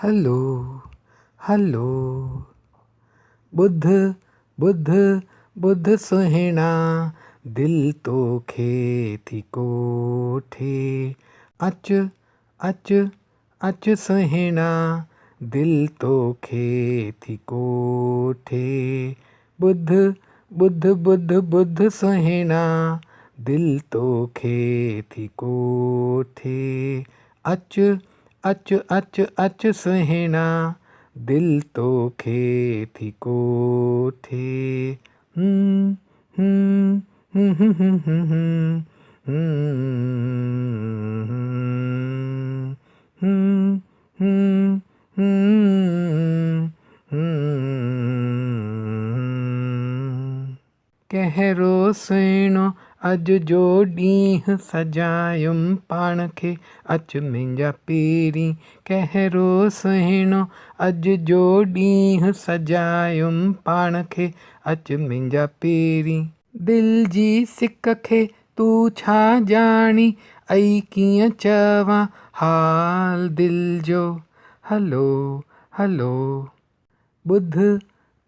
हलो हलो ॿुध ॿुध ॿुध सुहिणा दिल तोखे थी कोठे अच अच अच सुहिणा दिल तोखे थी कोठे ॿुध ॿुध ॿुध ॿुध सुहिणा दिल तोखे थी कोठे अच अच अच अच सुहिणा दिल तोखे थी कोठे कहिड़ो सुहिणो अॼु जो ॾींहुं सजायुमि पाण खे अच मुंहिंजा पेरी कहिड़ो सुहिणो अॼु जो ॾींहुं सजायुमि पाण खे अच मुंहिंजा पेरी दिलि जी सिक खे तूं छा ॼाणी ऐं कीअं चवां हाल दिलि जो हलो हलो ॿुध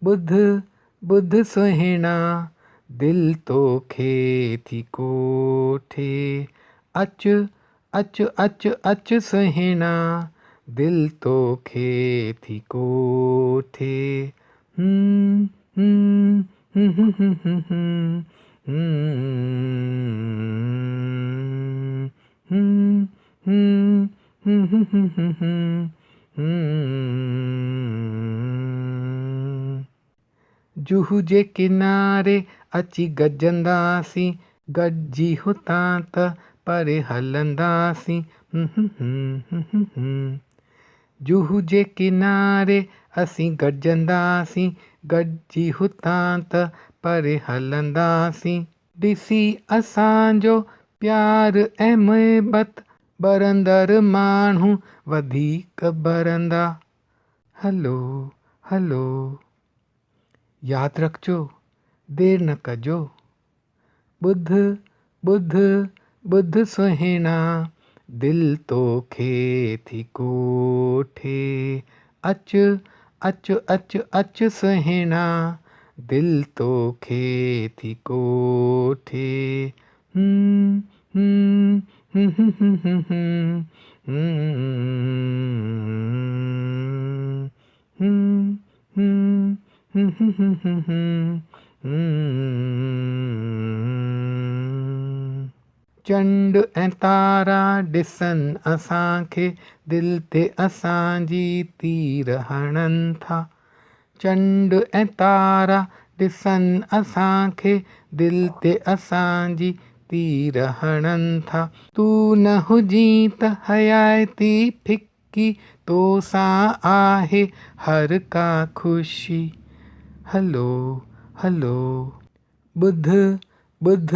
ॿुध ॿुध सुहिणा दिल तोखे थी कोठे अच अच अच अच सुहिणा दिल तोखे थी कोठे जुहू जे किनारे अची गॾजंदासीं गॾिजी हुतां त परे हलंदासीं जुहू जे किनारे असीं गॾजंदासीं गॾिजी हुतां त परे हलंदासीं ॾिसी असांजो प्यार ऐं मुहिबत बरंदड़ माण्हू वधीक बरंदा हलो हलो यादि रखिजो देरि न कजो ॿुध ॿुध ॿुध सुहिणा दिल तोखे थी कोठे अच अच अच अच सुहिणा दिल तोखे थी कोठे चंड ऐं तारा ॾिसनि असांखे दिलि ते असांजी तीर हणनि था चंड ऐं तारा ॾिसनि असांखे दिलि ते असांजी तीर हणनि था तूं न हुजीं त हयाती फिकी तोसां आहे हर का ख़ुशी हलो हलो ॿुध ॿुध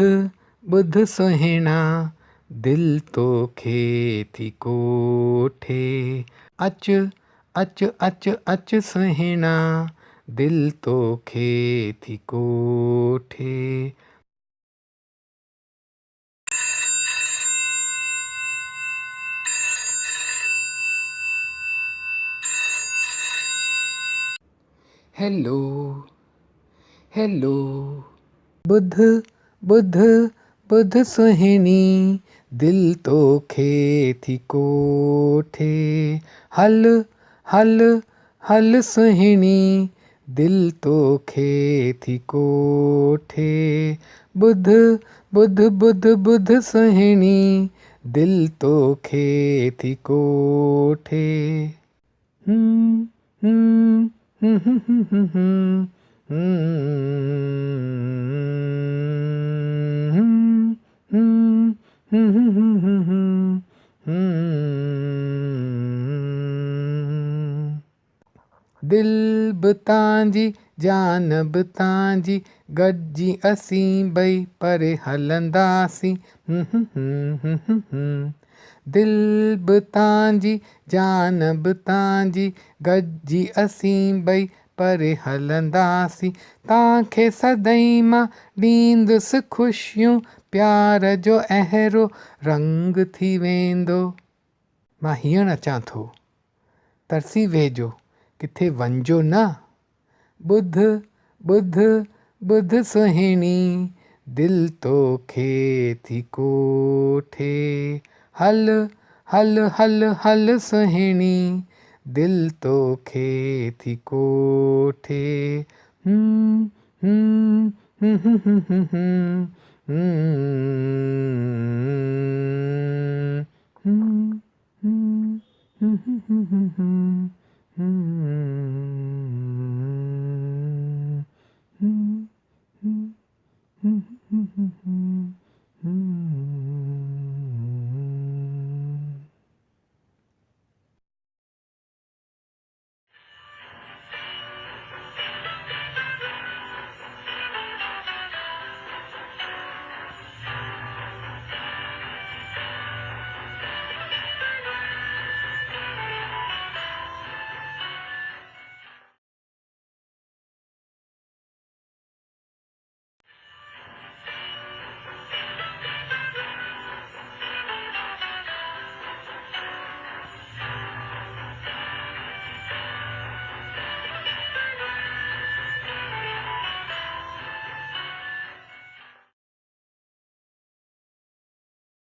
ॿुध सुहिणा दिल तोखे थी कोठे अच अच अच अच सुहिणा दिल तोखे थी कोठे हेलो हेलो ॿुध ॿुध ॿुध सुहिणी दिल तोखे थी कोठे हल हल हल सुहिणी दिल तोखे थी कोठे ॿुध ॿुध ॿुध ॿुध सुहिणी दिल तोखे थी कोठे दिल बि तव्हांजी जान बि तव्हांजी गॾिजी असीं ॿई परे हलंदासीं दिल बि तव्हांजी जान बि तव्हांजी गॾिजी असीं ॿई परे हलंदासीं तव्हांखे सदाईं मां ॾींदुसि ख़ुशियूं प्यार जो अहिड़ो रंग थी वेंदो मां हींअर अचां थो तरसी वेझो किथे वञिजो न। ॿुध ॿुध ॿुध सुहिणी दिलि तोखे थी कोठे। हल हल हल हल सुहिणी दिलि तोखे थी कोठे। हम्म हम्म हम्म हम्म हम्म हम्म हम्म हम्म हम्म हम्म हम्म हम्म